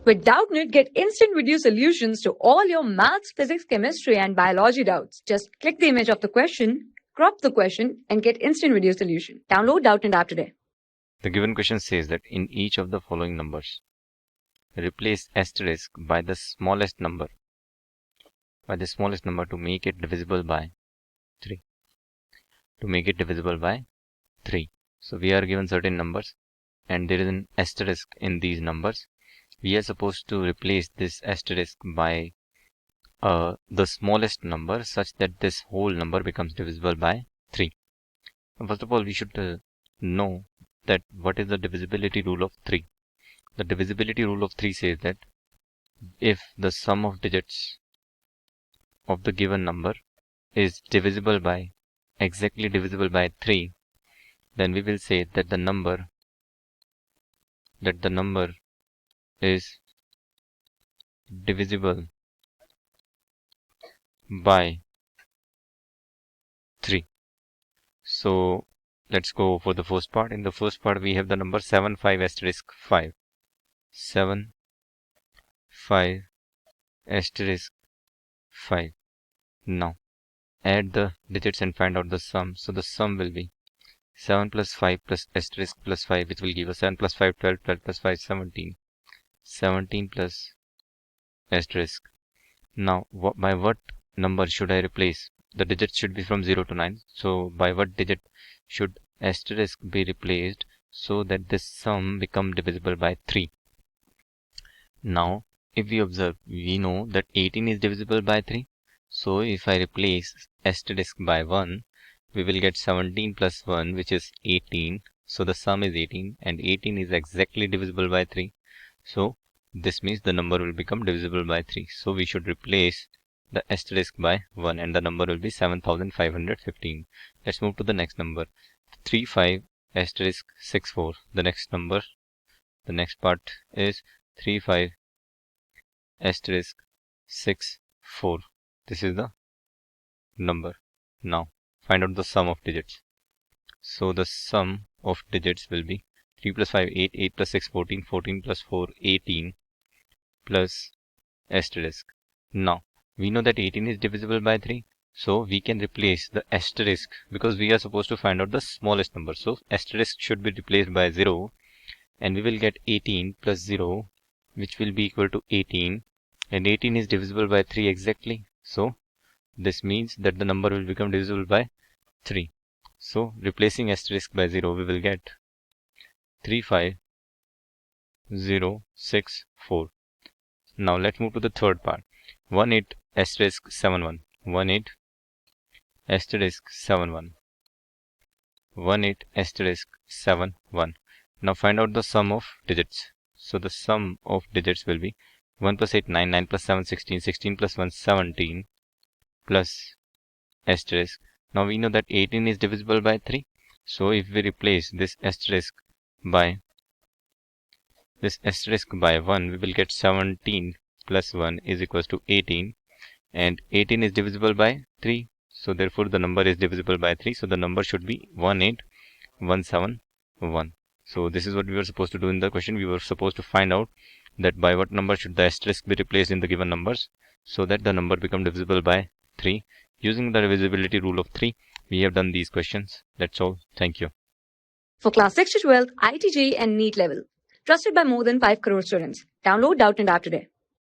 With Doubtnut, get instant video solutions to all your maths, physics, chemistry, and biology doubts. Just click the image of the question, crop the question, and get instant video solution. Download Doubtnut app today. The given question says that in each of the following numbers, replace asterisk by the smallest number to make it divisible by 3. To make it divisible by 3. So we are given certain numbers and there is an asterisk in these numbers. We are supposed to replace this asterisk by the smallest number such that this whole number becomes divisible by 3. First of all, we should know that what is the divisibility rule of 3. The divisibility rule of 3 says that if the sum of digits of the given number is exactly divisible by 3, then we will say that the number is divisible by 3. So let's go for the first part. In the first part, we have the number 7, 5 asterisk 5. 7, 5 asterisk 5. Now add the digits and find out the sum. So the sum will be 7 plus 5 plus asterisk plus 5, which will give us 7 plus 5, 12, 12 plus 5, 17. 17 plus asterisk. Now by what number should I replace? The digits should be from 0 to 9. So by what digit should asterisk be replaced so that this sum become divisible by 3? Now if we observe, we know that 18 is divisible by 3. So if I replace asterisk by 1, we will get 17 plus 1, which is 18. So the sum is 18 and 18 is exactly divisible by 3. So this means the number will become divisible by 3. So we should replace the asterisk by 1 and the number will be 7515. Let's move to the next number. 35 asterisk 64. The next part is 35 asterisk 64. This is the number. Now find out the sum of digits. So the sum of digits will be 3 plus 5, 8, 8 plus 6, 14, 14 plus 4, 18 plus asterisk. Now we know that 18 is divisible by 3. So we can replace the asterisk because we are supposed to find out the smallest number. So asterisk should be replaced by 0 and we will get 18 plus 0, which will be equal to 18. And 18 is divisible by 3 exactly. So this means that the number will become divisible by 3. So replacing asterisk by 0, we will get 35064. Now let's move to the third part. 18 asterisk 71. 18 asterisk 71. 18 asterisk 71. Now find out the sum of digits. So the sum of digits will be 1 plus 8, 9, 9 plus 7, 16, 16 plus 1, 17 plus asterisk. Now we know that 18 is divisible by 3. So if we replace this asterisk by 1, we will get 17 plus 1 is equals to 18. And 18 is divisible by 3. So therefore the number is divisible by 3. So the number should be 18171. So this is what we were supposed to do in the question. We were supposed to find out that by what number should the asterisk be replaced in the given numbers so that the number become divisible by 3. Using the divisibility rule of 3, we have done these questions. That's all. Thank you. For class 6 to 12, IIT JEE and NEET level. Trusted by more than 5 crore students. Download Doubtnut app today.